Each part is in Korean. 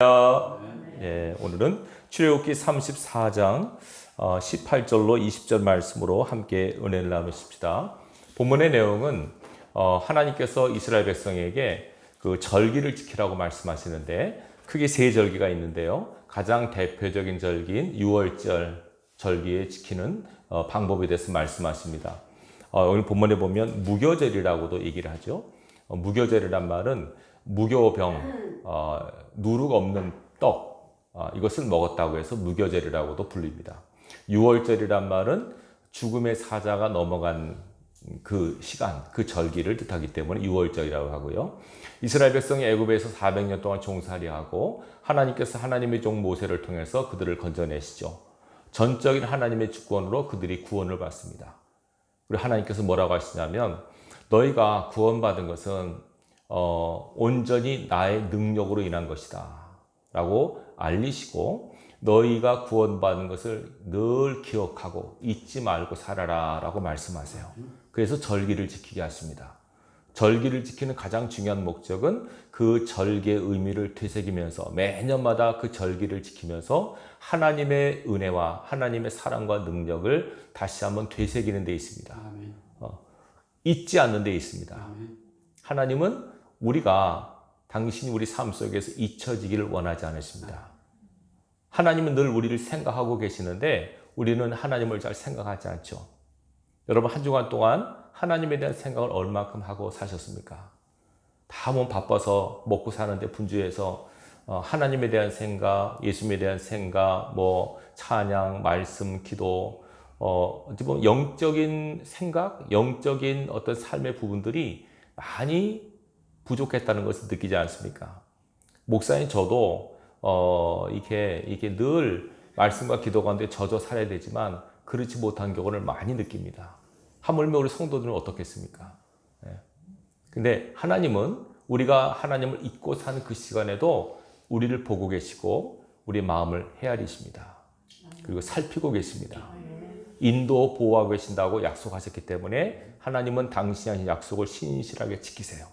예, 오늘은 출애굽기 34장 18절로 20절 말씀으로 함께 은혜를 나누십시다. 본문의 내용은 하나님께서 이스라엘 백성에게 그 절기를 지키라고 말씀하시는데 크게 세 절기가 있는데요. 가장 대표적인 절기인 6월절 절기에 지키는 방법에 대해서 말씀하십니다. 오늘 본문에 보면 무교절이라고도 얘기를 하죠. 무교절이란 말은 무교병, 누룩 없는 떡, 이것을 먹었다고 해서 무교절이라고도 불립니다. 6월절이란 말은 죽음의 사자가 넘어간 그 시간, 그 절기를 뜻하기 때문에 6월절이라고 하고요. 이스라엘 백성이 애굽에서 400년 동안 종살이하고 하나님께서 하나님의 종 모세를 통해서 그들을 건져내시죠. 전적인 하나님의 주권으로 그들이 구원을 받습니다. 그리고 하나님께서 뭐라고 하시냐면 너희가 구원받은 것은 온전히 나의 능력으로 인한 것이다 라고 알리시고 너희가 구원받은 것을 늘 기억하고 잊지 말고 살아라 라고 말씀하세요. 그래서 절기를 지키게 하십니다. 절기를 지키는 가장 중요한 목적은 그 절기의 의미를 되새기면서 매년마다 그 절기를 지키면서 하나님의 은혜와 하나님의 사랑과 능력을 다시 한번 되새기는 데 있습니다. 잊지 않는 데 있습니다. 하나님은 당신이 우리 삶 속에서 잊혀지기를 원하지 않으십니다. 하나님은 늘 우리를 생각하고 계시는데 우리는 하나님을 잘 생각하지 않죠. 여러분 한 주간 동안 하나님에 대한 생각을 얼마큼 하고 사셨습니까? 다 몸 바빠서 먹고 사는데 분주해서 하나님에 대한 생각, 예수님에 대한 생각, 찬양, 말씀, 기도, 어찌 보면 영적인 생각, 영적인 어떤 삶의 부분들이 많이 부족했다는 것을 느끼지 않습니까? 목사인 저도 이게 늘 말씀과 기도 가운데 젖어 살아야 되지만 그렇지 못한 경우를 많이 느낍니다. 하물며 우리 성도들은 어떻겠습니까? 근데 하나님은 우리가 하나님을 잊고 사는 그 시간에도 우리를 보고 계시고 우리 마음을 헤아리십니다. 그리고 살피고 계십니다. 인도 보호하고 계신다고 약속하셨기 때문에 하나님은 당신이 하신 약속을 신실하게 지키세요.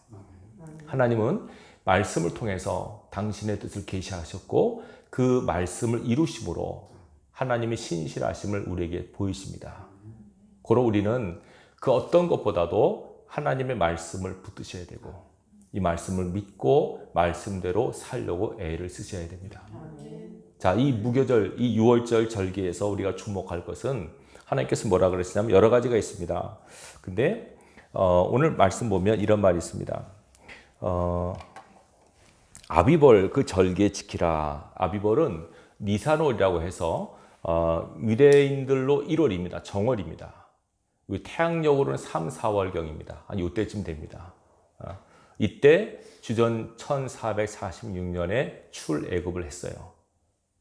하나님은 말씀을 통해서 당신의 뜻을 계시하셨고 그 말씀을 이루심으로 하나님의 신실하심을 우리에게 보이십니다. 고로 우리는 그 어떤 것보다도 하나님의 말씀을 붙드셔야 되고 이 말씀을 믿고 말씀대로 살려고 애를 쓰셔야 됩니다. 자, 이 무교절, 이 6월절 절기에서 우리가 주목할 것은 하나님께서 뭐라 그러시냐면 여러 가지가 있습니다. 근데 오늘 말씀 보면 이런 말이 있습니다. 아비벌 그 절기에 지키라. 아비벌은 니산월이라고 해서 유대인들로 1월입니다. 정월입니다. 태양력으로는 3, 4월경입니다. 한 이때쯤 됩니다. 이때 주전 1446년에 출애굽을 했어요.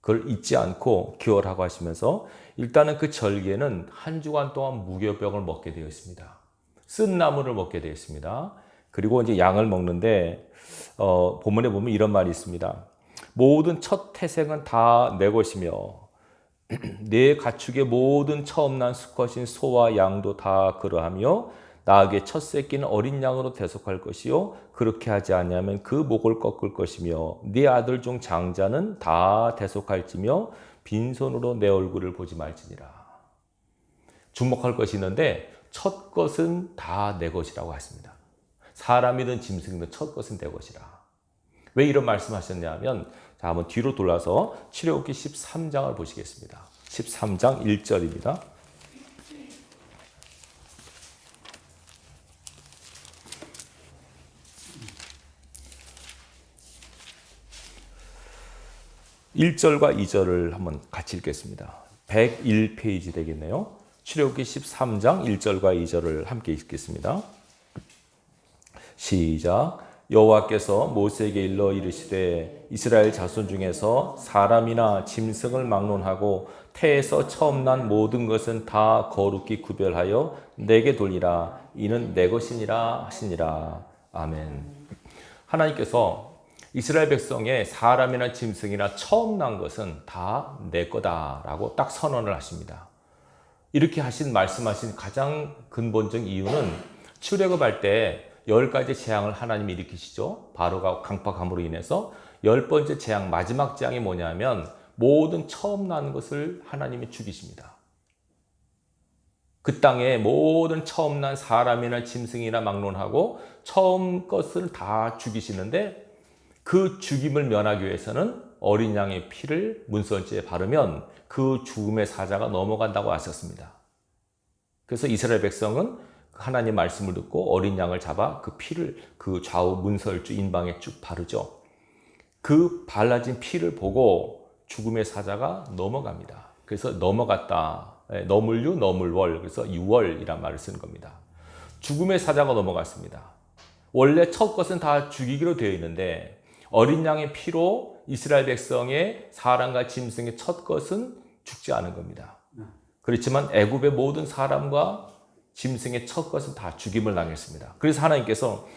그걸 잊지 않고 기원하고 하시면서 일단은 그 절기에는 한 주간 동안 무교병을 먹게 되어 있습니다. 쓴 나물을 먹게 되어 있습니다. 그리고 이제 양을 먹는데 본문에 보면 이런 말이 있습니다. 모든 첫 태생은 다 내 것이며 내 가축의 모든 처음 난 수컷인 소와 양도 다 그러하며 나에게 첫 새끼는 어린 양으로 대속할 것이요 그렇게 하지 않으면 그 목을 꺾을 것이며 네 아들 중 장자는 다 대속할지며 빈손으로 내 얼굴을 보지 말지니라. 주목할 것이 있는데 첫 것은 다 내 것이라고 하십니다. 사람이든 짐승이든 첫 것은 내 것이라. 왜 이런 말씀하셨냐면 자, 한번 뒤로 돌아서 출애굽기 13장을 보시겠습니다. 13장 1절입니다. (1절과) (2절을) 한번 같이 읽겠습니다. 101페이지 되겠네요. 출애굽기 13장 1절과 2절을 함께 읽겠습니다. 시작. 여호와께서 모세에게 일러 이르시되 이스라엘 자손 중에서 사람이나 짐승을 막론하고 태에서 처음 난 모든 것은 다 거룩히 구별하여 내게 돌리라. 이는 내 것이니라 하시니라. 아멘. 하나님께서 이스라엘 백성의 사람이나 짐승이나 처음 난 것은 다 내 거다라고 딱 선언을 하십니다. 이렇게 말씀하신 가장 근본적인 이유는 출애굽할 때 10가지 재앙을 하나님이 일으키시죠. 바로가 강팍함으로 인해서 10번째 재앙, 마지막 재앙이 뭐냐면 모든 처음 나는 것을 하나님이 죽이십니다. 그 땅에 모든 처음 난 사람이나 짐승이나 막론하고 처음 것을 다 죽이시는데 그 죽임을 면하기 위해서는 어린 양의 피를 문설주에 바르면 그 죽음의 사자가 넘어간다고 하셨습니다. 그래서 이스라엘 백성은 하나님 말씀을 듣고 어린 양을 잡아 그 피를 그 좌우 문설주 인방에 쭉 바르죠. 그 발라진 피를 보고 죽음의 사자가 넘어갑니다. 그래서 넘어갔다. 너물유, 너물월. 그래서 유월이란 말을 쓰는 겁니다. 죽음의 사자가 넘어갔습니다. 원래 첫 것은 다 죽이기로 되어 있는데 어린 양의 피로 이스라엘 백성의 사람과 짐승의 첫 것은 죽지 않은 겁니다. 그렇지만 애굽의 모든 사람과 짐승의 첫 것은 다 죽임을 당했습니다. 그래서 하나님께서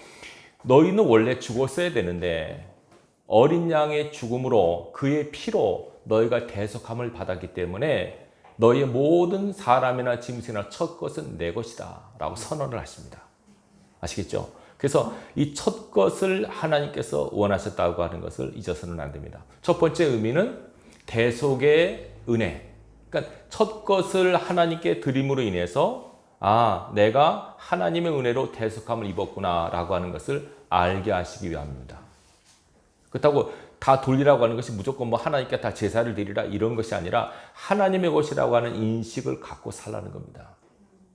너희는 원래 죽었어야 되는데 어린 양의 죽음으로 그의 피로 너희가 대속함을 받았기 때문에 너희의 모든 사람이나 짐승이나 첫 것은 내 것이다 라고 선언을 하십니다. 아시겠죠? 그래서 이 첫 것을 하나님께서 원하셨다고 하는 것을 잊어서는 안 됩니다. 첫 번째 의미는 대속의 은혜. 그러니까 첫 것을 하나님께 드림으로 인해서 내가 하나님의 은혜로 대속함을 입었구나 라고 하는 것을 알게 하시기 위함입니다. 그렇다고 다 돌리라고 하는 것이 무조건 하나님께 다 제사를 드리라 이런 것이 아니라 하나님의 것이라고 하는 인식을 갖고 살라는 겁니다.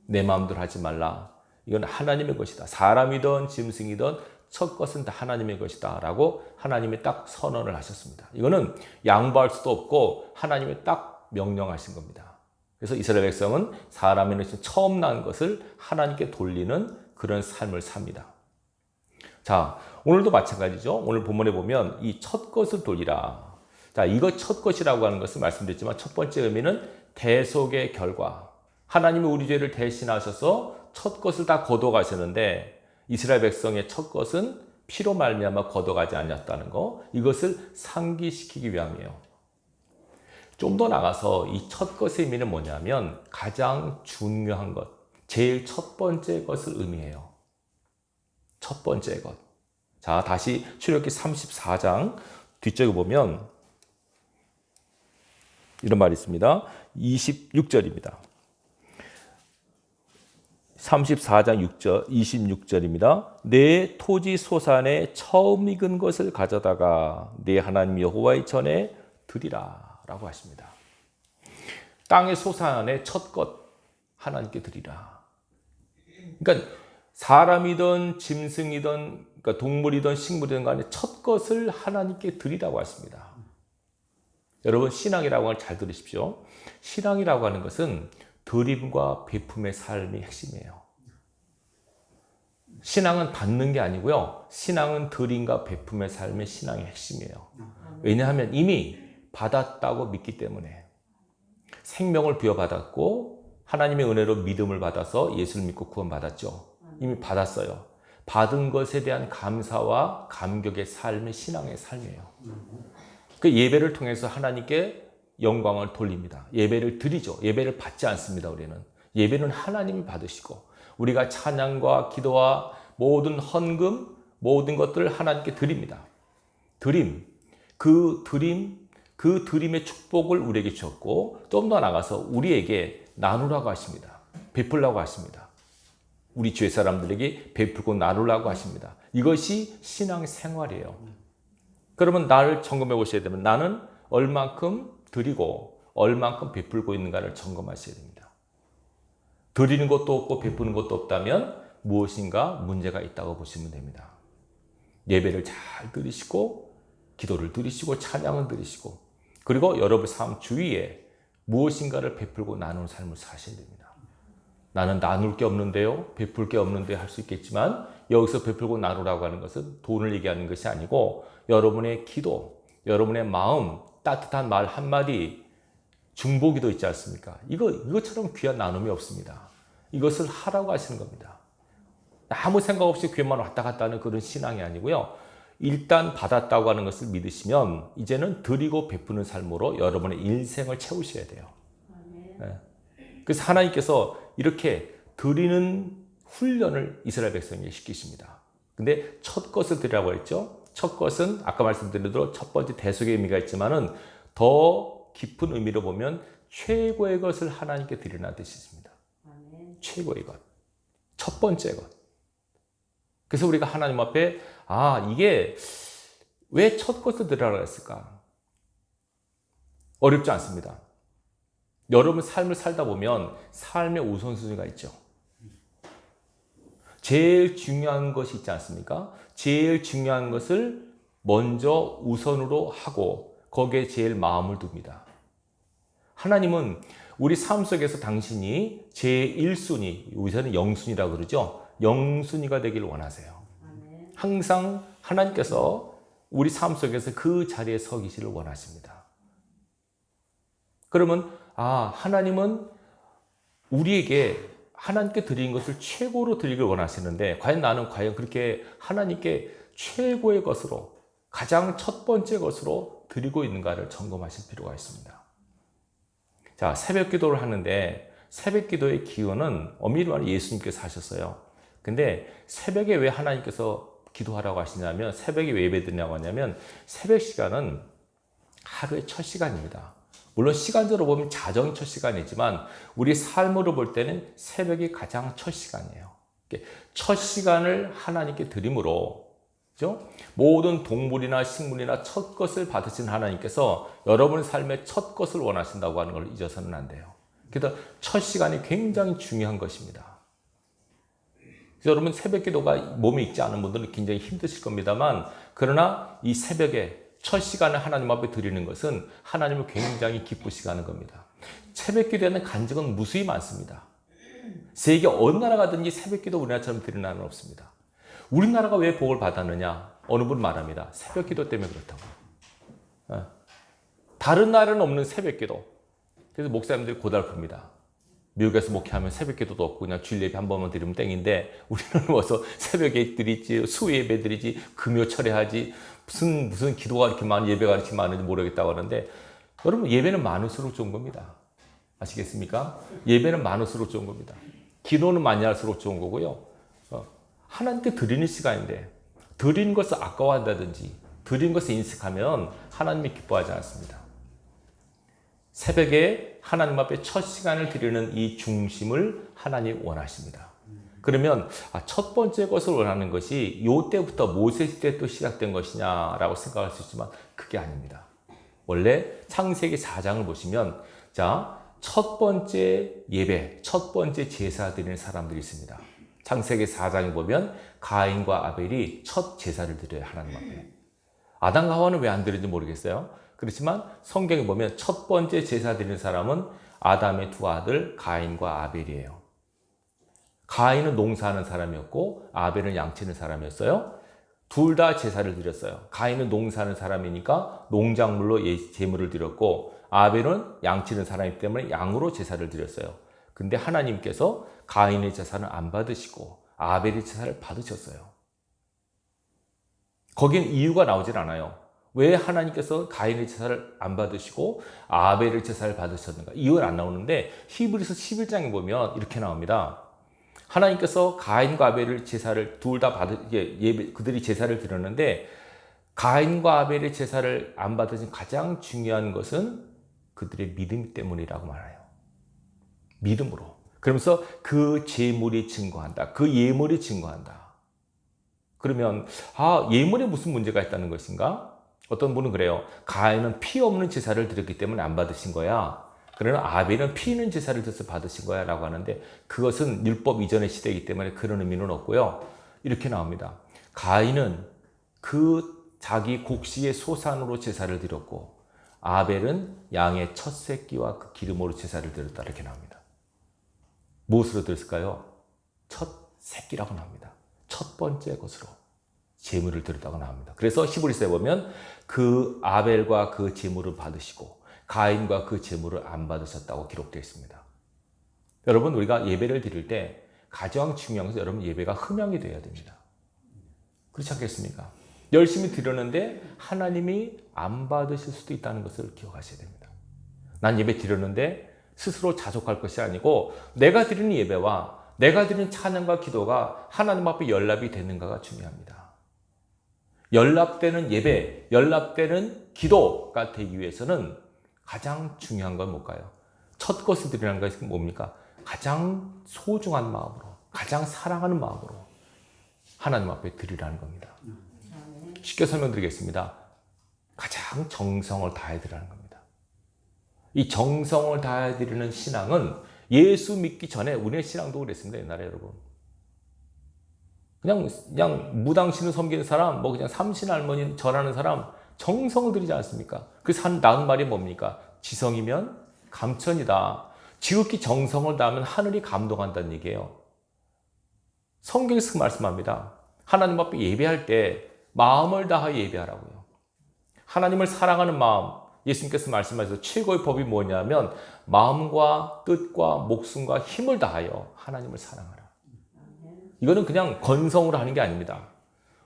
내 마음대로 하지 말라. 이건 하나님의 것이다. 사람이든 짐승이든 첫 것은 다 하나님의 것이다 라고 하나님이 딱 선언을 하셨습니다. 이거는 양보할 수도 없고 하나님이 딱 명령하신 겁니다. 그래서 이스라엘 백성은 사람의 처음 난 것을 하나님께 돌리는 그런 삶을 삽니다. 자, 오늘도 마찬가지죠. 오늘 본문에 보면 이 첫 것을 돌리라. 자, 이거 첫 것이라고 하는 것을 말씀드렸지만 첫 번째 의미는 대속의 결과. 하나님이 우리 죄를 대신하셔서 첫 것을 다 거둬가셨는데 이스라엘 백성의 첫 것은 피로 말미암아 거둬가지 않았다는 거. 이것을 상기시키기 위함이에요. 좀 더 나가서 이 첫 것의 의미는 뭐냐면 가장 중요한 것, 제일 첫 번째 것을 의미해요. 첫 번째 것. 자, 다시 출애굽기 34장 뒤쪽에 보면 이런 말이 있습니다. 26절입니다. 34장 26절입니다. 내 토지 소산에 처음 익은 것을 가져다가 내 하나님 여호와의 전에 드리라 라고 하십니다. 땅의 소산의 첫 것 하나님께 드리라. 그러니까 사람이든 짐승이든 그러니까 동물이든 식물이든 간에 첫 것을 하나님께 드리라고 하십니다. 여러분 신앙이라고 하는 걸 잘 들으십시오. 신앙이라고 하는 것은 드림과 베품의 삶이 핵심이에요. 신앙은 받는 게 아니고요. 신앙은 드림과 베품의 삶의 신앙의 핵심이에요. 왜냐하면 이미 받았다고 믿기 때문에 생명을 부여받았고 하나님의 은혜로 믿음을 받아서 예수를 믿고 구원받았죠. 이미 받았어요. 받은 것에 대한 감사와 감격의 삶이 신앙의 삶이에요. 그 예배를 통해서 하나님께 영광을 돌립니다. 예배를 드리죠. 예배를 받지 않습니다. 우리는 예배는 하나님이 받으시고 우리가 찬양과 기도와 모든 헌금 모든 것들을 하나님께 드립니다. 그 드림의 축복을 우리에게 주었고 좀 더 나가서 우리에게 나누라고 하십니다. 베풀라고 하십니다. 우리 주의 사람들에게 베풀고 나누라고 하십니다. 이것이 신앙 생활이에요. 그러면 나를 점검해 보셔야 되면 나는 얼만큼 드리고 얼만큼 베풀고 있는가를 점검하셔야 됩니다. 드리는 것도 없고 베푸는 것도 없다면 무엇인가 문제가 있다고 보시면 됩니다. 예배를 잘 드리시고 기도를 드리시고 찬양을 드리시고 그리고 여러분 삶 주위에 무엇인가를 베풀고 나누는 삶을 사셔야 됩니다. 나는 나눌 게 없는데요, 베풀 게 없는데 할 수 있겠지만 여기서 베풀고 나누라고 하는 것은 돈을 얘기하는 것이 아니고 여러분의 기도, 여러분의 마음, 따뜻한 말 한마디, 중보기도 있지 않습니까? 이것처럼 귀한 나눔이 없습니다. 이것을 하라고 하시는 겁니다. 아무 생각 없이 교회만 왔다 갔다 하는 그런 신앙이 아니고요. 일단 받았다고 하는 것을 믿으시면 이제는 드리고 베푸는 삶으로 여러분의 인생을 채우셔야 돼요. 네. 그래서 하나님께서 이렇게 드리는 훈련을 이스라엘 백성에게 시키십니다. 근데 첫 것을 드리라고 했죠. 첫 것은 아까 말씀드린 대로 첫 번째 대속의 의미가 있지만은 더 깊은 의미로 보면 최고의 것을 하나님께 드리라는 뜻이 있습니다. 최고의 것. 첫 번째 것. 그래서 우리가 하나님 앞에 이게 왜 첫 것을 드리라고 했을까? 어렵지 않습니다. 여러분 삶을 살다 보면 삶의 우선순위가 있죠. 제일 중요한 것이 있지 않습니까? 제일 중요한 것을 먼저 우선으로 하고 거기에 제일 마음을 둡니다. 하나님은 우리 삶 속에서 당신이 제1순위, 여기서는 영순위라고 그러죠. 영순위가 되기를 원하세요. 항상 하나님께서 우리 삶 속에서 그 자리에 서 계시를 원하십니다. 그러면 하나님은 우리에게 하나님께 드린 것을 최고로 드리길 원하시는데 과연 나는 그렇게 하나님께 최고의 것으로 가장 첫 번째 것으로 드리고 있는가를 점검하실 필요가 있습니다. 자, 새벽 기도를 하는데 새벽 기도의 기원은 엄밀히 말해 예수님께서 하셨어요. 근데 새벽에 왜 하나님께서 기도하라고 하시냐면 새벽에 왜 예배드리냐고 하냐면 새벽 시간은 하루의 첫 시간입니다. 물론 시간적으로 보면 자정이 첫 시간이지만 우리 삶으로 볼 때는 새벽이 가장 첫 시간이에요. 첫 시간을 하나님께 드림으로 그렇죠? 모든 동물이나 식물이나 첫 것을 받으신 하나님께서 여러분의 삶의 첫 것을 원하신다고 하는 걸 잊어서는 안 돼요. 그래서 첫 시간이 굉장히 중요한 것입니다. 그래서 여러분 새벽 기도가 몸에 익지 않은 분들은 굉장히 힘드실 겁니다만 그러나 이 새벽에 첫 시간을 하나님 앞에 드리는 것은 하나님을 굉장히 기쁘시게 하는 겁니다. 새벽 기도에는 간증은 무수히 많습니다. 세계 어느 나라 가든지 새벽 기도 우리나라처럼 드리는 나라는 없습니다. 우리나라가 왜 복을 받았느냐? 어느 분 말합니다. 새벽 기도 때문에 그렇다고. 다른 나라는 없는 새벽 기도. 그래서 목사님들이 고달픕니다. 미국에서 목회하면 새벽 기도도 없고 그냥 주일 예배 한 번만 드리면 땡인데 우리는 와서 새벽에 드리지, 수요 예배 드리지, 금요 철회하지, 무슨 기도가 이렇게 많은 예배가 이렇게 많은지 모르겠다고 하는데 여러분 예배는 많을수록 좋은 겁니다. 아시겠습니까? 예배는 많을수록 좋은 겁니다. 기도는 많이 할수록 좋은 거고요. 하나님께 드리는 시간인데 드리는 것을 아까워한다든지 드리는 것을 인식하면 하나님이 기뻐하지 않습니다. 새벽에 하나님 앞에 첫 시간을 드리는 이 중심을 하나님이 원하십니다. 그러면 첫 번째 것을 원하는 것이 이때부터 모세시 때 또 시작된 것이냐라고 생각할 수 있지만 그게 아닙니다. 원래 창세기 4장을 보시면 첫 번째 예배, 첫 번째 제사 드리는 사람들이 있습니다. 창세기 4장에 보면 가인과 아벨이 첫 제사를 드려요. 하나님 앞에. 아담과 하와는 왜 안 드리는지 모르겠어요. 그렇지만 성경에 보면 첫 번째 제사 드리는 사람은 아담의 두 아들 가인과 아벨이에요. 가인은 농사하는 사람이었고 아벨은 양치는 사람이었어요. 둘 다 제사를 드렸어요. 가인은 농사하는 사람이니까 농작물로 제물을 드렸고 아벨은 양치는 사람이기 때문에 양으로 제사를 드렸어요. 근데 하나님께서 가인의 제사는 안 받으시고 아벨의 제사를 받으셨어요. 거긴 이유가 나오질 않아요. 왜 하나님께서 가인의 제사를 안 받으시고 아벨의 제사를 받으셨는가? 이유는 안 나오는데 히브리서 11장에 보면 이렇게 나옵니다. 하나님께서 가인과 아벨의 제사를 둘 다 그들이 제사를 드렸는데 가인과 아벨의 제사를 안 받으신 가장 중요한 것은 그들의 믿음 때문이라고 말해요. 믿음으로. 그러면서 그 제물이 증거한다. 그 예물이 증거한다. 그러면 예물에 무슨 문제가 있다는 것인가? 어떤 분은 그래요. 가인은 피 없는 제사를 드렸기 때문에 안 받으신 거야. 그러나 아벨은 피 있는 제사를 드려서 받으신 거야 라고 하는데 그것은 율법 이전의 시대이기 때문에 그런 의미는 없고요. 이렇게 나옵니다. 가인은 그 자기 곡식의 소산으로 제사를 드렸고 아벨은 양의 첫 새끼와 그 기름으로 제사를 드렸다 이렇게 나옵니다. 무엇으로 드렸을까요? 첫 새끼라고 나옵니다. 첫 번째 것으로 제물을 드렸다고 나옵니다. 그래서 히브리서에 보면 그 아벨과 그 제물을 받으시고 가인과 그 제물을 안 받으셨다고 기록되어 있습니다. 여러분 우리가 예배를 드릴 때 가장 중요한 것은 여러분 예배가 흠양이 되어야 됩니다. 그렇지 않겠습니까? 열심히 드렸는데 하나님이 안 받으실 수도 있다는 것을 기억하셔야 됩니다. 난 예배 드렸는데 스스로 자족할 것이 아니고 내가 드리는 예배와 내가 드리는 찬양과 기도가 하나님 앞에 연락이 되는가가 중요합니다. 연락되는 예배, 연락되는 기도가 되기 위해서는 가장 중요한 건 뭘까요? 첫 것을 드리는 것이 뭡니까? 가장 소중한 마음으로, 가장 사랑하는 마음으로 하나님 앞에 드리라는 겁니다. 쉽게 설명드리겠습니다. 가장 정성을 다해 드리라는 겁니다. 이 정성을 다해 드리는 신앙은 예수 믿기 전에 우리의 신앙도 그랬습니다. 옛날에 여러분. 그냥 무당신을 섬기는 사람, 뭐 그냥 삼신 할머니 절하는 사람 정성을 들이지 않습니까? 그래서 나온 말이 뭡니까? 지성이면 감천이다. 지극히 정성을 다하면 하늘이 감동한다는 얘기예요. 성경에서 말씀합니다. 하나님 앞에 예배할 때 마음을 다하여 예배하라고요. 하나님을 사랑하는 마음, 예수님께서 말씀하셔서 최고의 법이 뭐냐면 마음과 뜻과 목숨과 힘을 다하여 하나님을 사랑하라. 이거는 그냥 건성으로 하는 게 아닙니다.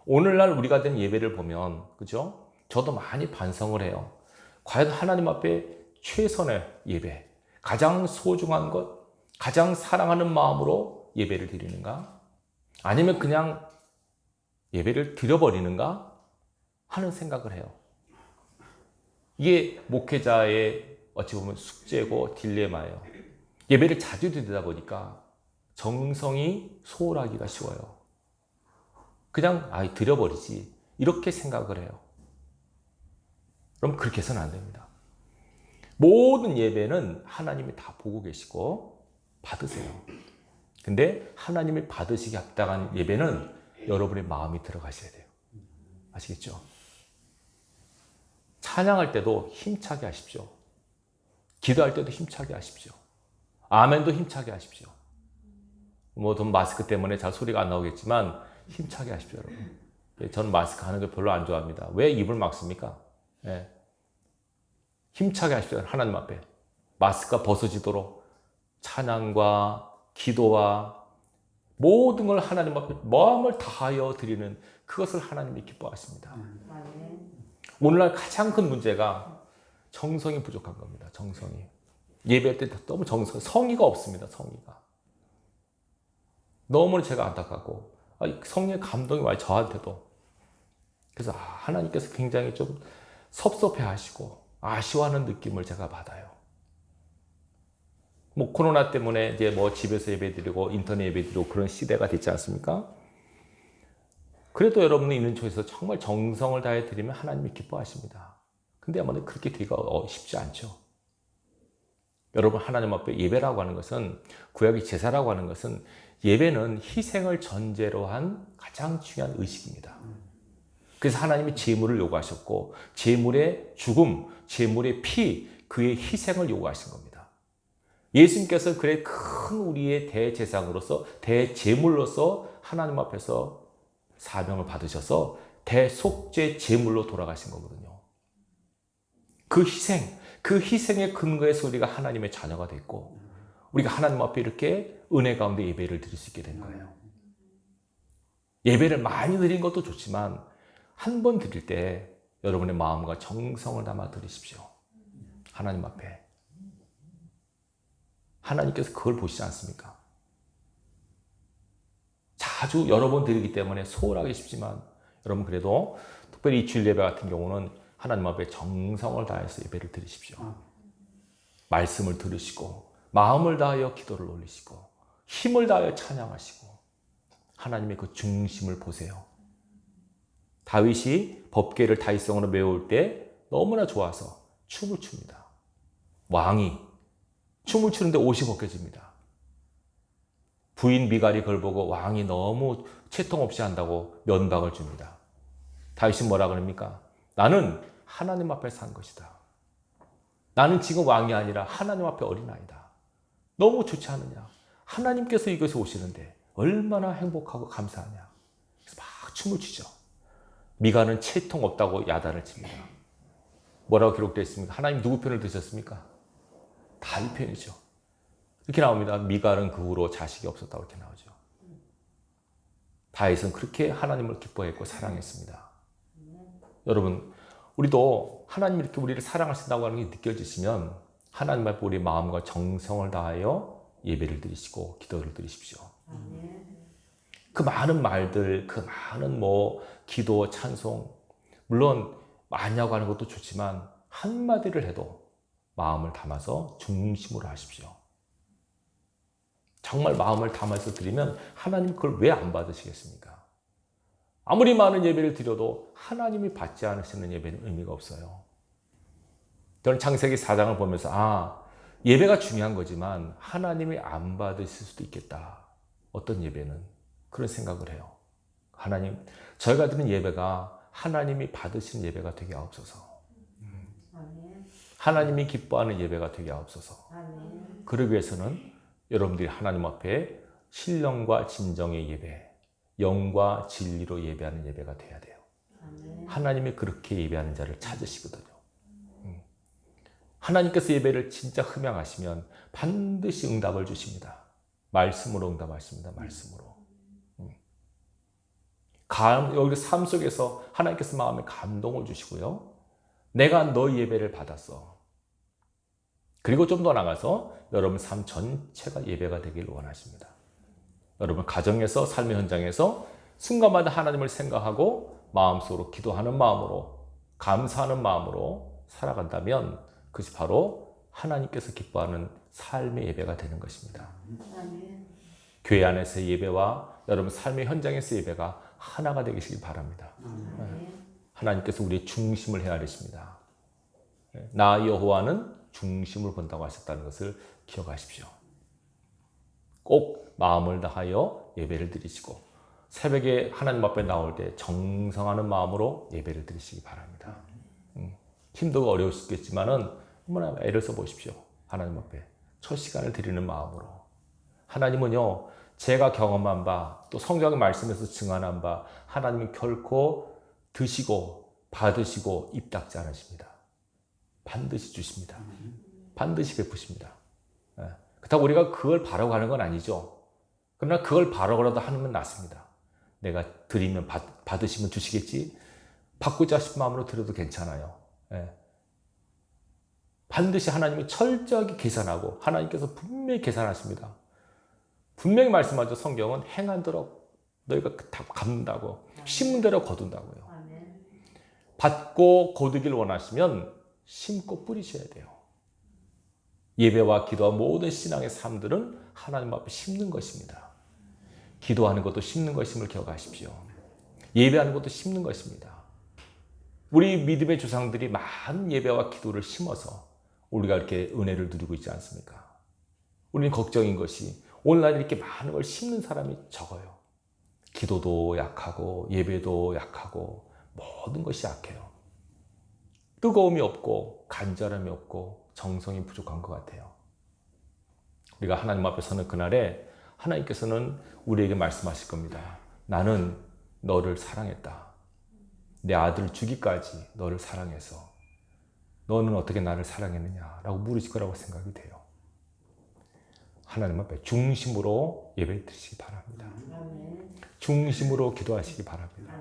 오늘날 우리가 된 예배를 보면, 그죠? 저도 많이 반성을 해요. 과연 하나님 앞에 최선의 예배, 가장 소중한 것, 가장 사랑하는 마음으로 예배를 드리는가? 아니면 그냥 예배를 드려버리는가? 하는 생각을 해요. 이게 목회자의 어찌 보면 숙제고 딜레마예요. 예배를 자주 드리다 보니까 정성이 소홀하기가 쉬워요. 그냥 드려버리지 이렇게 생각을 해요. 그럼 그렇게 해서는 안 됩니다. 모든 예배는 하나님이 다 보고 계시고 받으세요. 근데 하나님이 받으시기 합당한 예배는 여러분의 마음이 들어가셔야 돼요. 아시겠죠? 찬양할 때도 힘차게 하십시오. 기도할 때도 힘차게 하십시오. 아멘도 힘차게 하십시오. 좀 마스크 때문에 잘 소리가 안 나오겠지만 힘차게 하십시오, 여러분. 저는 마스크 하는 거 별로 안 좋아합니다. 왜 입을 막습니까? 네. 힘차게 하십시오, 하나님 앞에. 마스크가 벗어지도록 찬양과 기도와 모든 걸 하나님 앞에 마음을 다하여 드리는 그것을 하나님이 기뻐하십니다. 오늘날 가장 큰 문제가 정성이 부족한 겁니다. 정성이. 예배할 때 너무 성의가 없습니다. 성의가. 너무 제가 안타깝고 성령의 감동이 와요. 저한테도. 그래서 하나님께서 굉장히 좀 섭섭해하시고 아쉬워하는 느낌을 제가 받아요. 코로나 때문에 이제 집에서 예배드리고 인터넷 예배드리고 그런 시대가 됐지 않습니까? 그래도 여러분이 있는 chỗ에서 정말 정성을 다해 드리면 하나님이 기뻐하십니다. 근데 아마 그렇게 되기가 쉽지 않죠. 여러분, 하나님 앞에 예배라고 하는 것은, 구약의 제사라고 하는 것은, 예배는 희생을 전제로 한 가장 중요한 의식입니다. 그래서 하나님이 제물을 요구하셨고, 제물의 죽음, 제물의 피, 그의 희생을 요구하신 겁니다. 예수님께서 그래 큰 우리의 대제사장으로서, 대제물로서 하나님 앞에서 사명을 받으셔서 대속죄 제물로 돌아가신 거거든요. 그 희생의 근거에서 우리가 하나님의 자녀가 됐고, 우리가 하나님 앞에 이렇게 은혜 가운데 예배를 드릴 수 있게 된 거예요. 예배를 많이 드린 것도 좋지만 한 번 드릴 때 여러분의 마음과 정성을 담아 드리십시오. 하나님 앞에. 하나님께서 그걸 보시지 않습니까? 자주 여러 번 드리기 때문에 소홀하기 쉽지만 여러분 그래도 특별히 이 주일 예배 같은 경우는 하나님 앞에 정성을 다해서 예배를 드리십시오. 말씀을 들으시고 마음을 다하여 기도를 올리시고 힘을 다하여 찬양하시고 하나님의 그 중심을 보세요. 다윗이 법궤를 다윗성으로 메울 때 너무나 좋아서 춤을 춥니다. 왕이 춤을 추는데 옷이 벗겨집니다. 부인 미갈이 그걸 보고 왕이 너무 채통 없이 한다고 면박을 줍니다. 다윗이 뭐라 그럽니까? 나는 하나님 앞에 산 것이다. 나는 지금 왕이 아니라 하나님 앞에 어린아이다. 너무 좋지 않느냐? 하나님께서 이곳에 오시는데 얼마나 행복하고 감사하냐? 그래서 막 춤을 추죠. 미갈은 채통 없다고 야단을 칩니다. 뭐라고 기록되어 있습니까? 하나님 누구 편을 드셨습니까? 다윗 편이죠. 이렇게 나옵니다. 미갈은 그 후로 자식이 없었다고 이렇게 나오죠. 다윗은 그렇게 하나님을 기뻐했고 사랑했습니다. 여러분, 우리도 하나님 이렇게 우리를 사랑하신다고 하는 게 느껴지시면 하나님 앞에 우리 마음과 정성을 다하여 예배를 드리시고 기도를 드리십시오. 그 많은 말들, 그 많은 기도, 찬송 물론 많냐고 하는 것도 좋지만 한마디를 해도 마음을 담아서 중심으로 하십시오. 정말 마음을 담아서 드리면 하나님 그걸 왜 안 받으시겠습니까? 아무리 많은 예배를 드려도 하나님이 받지 않으시는 예배는 의미가 없어요. 저는 창세기 4장을 보면서 예배가 중요한 거지만 하나님이 안 받으실 수도 있겠다. 어떤 예배는 그런 생각을 해요. 하나님, 저희가 드리는 예배가 하나님이 받으시는 예배가 되게 하옵소서. 하나님이 기뻐하는 예배가 되게 하옵소서. 그러기 위해서는 여러분들이 하나님 앞에 신령과 진정의 예배, 영과 진리로 예배하는 예배가 돼야 돼요. 하나님이 그렇게 예배하는 자를 찾으시거든요. 하나님께서 예배를 진짜 흠양하시면 반드시 응답을 주십니다. 말씀으로 응답하십니다. 말씀으로. 여기 삶 속에서 하나님께서 마음에 감동을 주시고요. 내가 너 예배를 받았어. 그리고 좀 더 나가서 여러분 삶 전체가 예배가 되기를 원하십니다. 여러분 가정에서 삶의 현장에서 순간마다 하나님을 생각하고 마음속으로 기도하는 마음으로 감사하는 마음으로 살아간다면 그것이 바로 하나님께서 기뻐하는 삶의 예배가 되는 것입니다. 교회 안에서의 예배와 여러분 삶의 현장에서의 예배가 하나가 되시길 바랍니다. 하나님께서 우리의 중심을 헤아리십니다. 나 여호와는 중심을 본다고 하셨다는 것을 기억하십시오. 꼭 마음을 다하여 예배를 드리시고 새벽에 하나님 앞에 나올 때 정성하는 마음으로 예배를 드리시기 바랍니다. 힘들고 어려우시겠지만은 한번 애를 써보십시오. 하나님 앞에 첫 시간을 드리는 마음으로. 하나님은요, 제가 경험한 바, 또 성경의 말씀에서 증언한 바, 하나님은 결코 드시고 받으시고 입 닫지 않으십니다. 반드시 주십니다. 반드시 베푸십니다. 그렇다고 우리가 그걸 바라고 가는 건 아니죠. 그러나 그걸 바라고라도 하면 낫습니다. 내가 드리면 받으시면 주시겠지? 받고자 싶은 마음으로 드려도 괜찮아요. 반드시 하나님이 철저하게 계산하고 하나님께서 분명히 계산하십니다. 분명히 말씀하죠. 성경은 행한 대로 너희가 다 갚는다고. 심은 대로 거둔다고요. 받고 거두길 원하시면 심고 뿌리셔야 돼요. 예배와 기도와 모든 신앙의 삶들은 하나님 앞에 심는 것입니다. 기도하는 것도 심는 것임을 기억하십시오. 예배하는 것도 심는 것입니다. 우리 믿음의 조상들이 많은 예배와 기도를 심어서 우리가 이렇게 은혜를 누리고 있지 않습니까? 우리는 걱정인 것이 오늘날 이렇게 많은 걸 심는 사람이 적어요. 기도도 약하고 예배도 약하고 모든 것이 약해요. 뜨거움이 없고 간절함이 없고 정성이 부족한 것 같아요. 우리가 하나님 앞에 서는 그날에 하나님께서는 우리에게 말씀하실 겁니다. 나는 너를 사랑했다. 내 아들을 주기까지 너를 사랑해서 너는 어떻게 나를 사랑했느냐라고 물으실 거라고 생각이 돼요. 하나님 앞에 중심으로 예배 드리시기 바랍니다. 중심으로 기도하시기 바랍니다.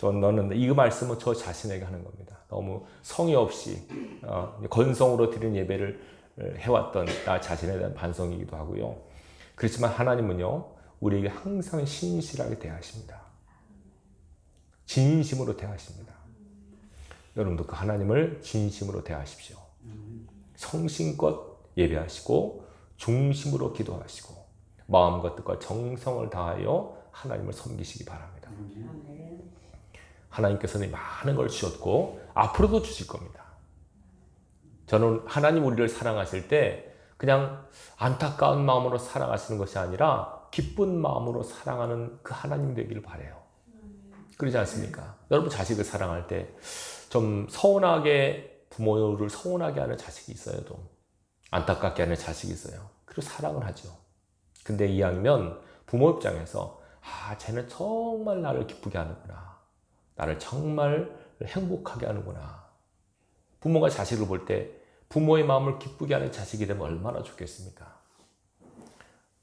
너는 이 말씀은 저 자신에게 하는 겁니다. 너무 성의 없이 건성으로 드린 예배를 해왔던 나 자신에 대한 반성이기도 하고요. 그렇지만 하나님은요, 우리에게 항상 신실하게 대하십니다. 진심으로 대하십니다. 여러분도 그 하나님을 진심으로 대하십시오. 성심껏 예배하시고 중심으로 기도하시고 마음과 뜻과 정성을 다하여 하나님을 섬기시기 바랍니다. 하나님께서는 많은 걸 주셨고 앞으로도 주실 겁니다. 저는 하나님 우리를 사랑하실 때 그냥 안타까운 마음으로 사랑하시는 것이 아니라 기쁜 마음으로 사랑하는 그 하나님 되기를 바라요. 그러지 않습니까? 여러분 자식을 사랑할 때 좀 서운하게 부모를 서운하게 하는 자식이 있어요. 좀 안타깝게 하는 자식이 있어요. 그리고 사랑을 하죠. 근데 이왕이면 부모 입장에서 쟤는 정말 나를 기쁘게 하는구나. 나를 정말 행복하게 하는구나. 부모가 자식을 볼 때 부모의 마음을 기쁘게 하는 자식이 되면 얼마나 좋겠습니까?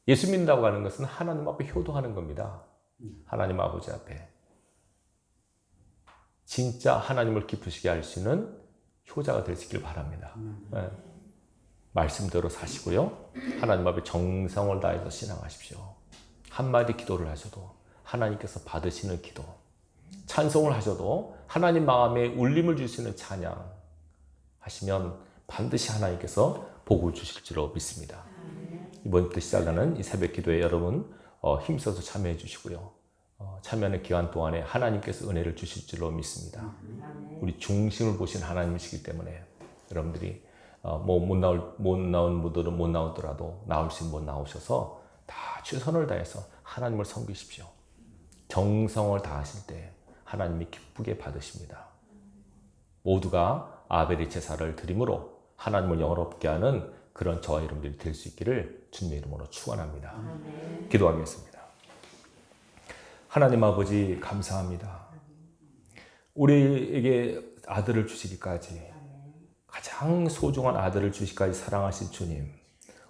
예수 믿는다고 하는 것은 하나님 앞에 효도하는 겁니다. 하나님 아버지 앞에. 진짜 하나님을 기쁘시게 할 수 있는 효자가 되시길 바랍니다. 네. 말씀대로 사시고요. 하나님 앞에 정성을 다해서 신앙하십시오. 한마디 기도를 하셔도 하나님께서 받으시는 기도, 찬송을 하셔도 하나님 마음에 울림을 줄 수 있는 찬양 하시면 반드시 하나님께서 복을 주실 줄로 믿습니다. 이번부터 시작하는 이 새벽 기도에 여러분 힘써서 참여해 주시고요. 참여하는 기간 동안에 하나님께서 은혜를 주실 줄로 믿습니다. 우리 중심을 보신 하나님이시기 때문에 여러분들이 못 나온 분들은 못 나오더라도 나올 수 있는 분 나오셔서 다 최선을 다해서 하나님을 섬기십시오. 정성을 다하실 때 하나님이 기쁘게 받으십니다. 모두가 아벨의 제사를 드림으로 하나님을 영화롭게 하는 그런 저와 여러분들이 될 수 있기를 주님의 이름으로 축원합니다. 기도하겠습니다. 하나님 아버지 감사합니다. 우리에게 아들을 주시기까지 가장 소중한 아들을 주시기까지 사랑하신 주님,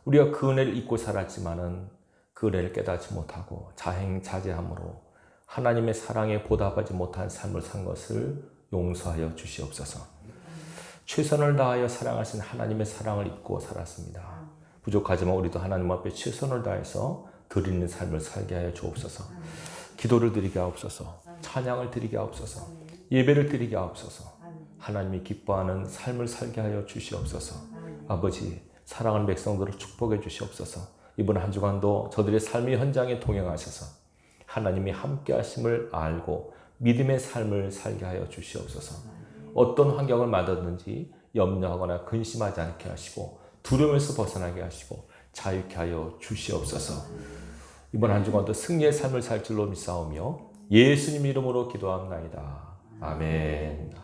우리가 그 은혜를 잊고 살았지만은 그 은혜를 깨닫지 못하고 자행자제함으로 하나님의 사랑에 보답하지 못한 삶을 산 것을 용서하여 주시옵소서. 최선을 다하여 사랑하신 하나님의 사랑을 잊고 살았습니다. 부족하지만 우리도 하나님 앞에 최선을 다해서 드리는 삶을 살게 하여 주옵소서. 기도를 드리게 하옵소서. 찬양을 드리게 하옵소서. 예배를 드리게 하옵소서. 하나님이 기뻐하는 삶을 살게 하여 주시옵소서. 아버지, 사랑하는 백성들을 축복해 주시옵소서. 이번 한 주간도 저들의 삶의 현장에 동행하셔서 하나님이 함께 하심을 알고 믿음의 삶을 살게 하여 주시옵소서. 어떤 환경을 맞았는지 염려하거나 근심하지 않게 하시고 두려움에서 벗어나게 하시고 자유케 하여 주시옵소서. 이번 한 주간도 승리의 삶을 살 줄로 믿사오며 예수님 이름으로 기도합나이다. 아멘.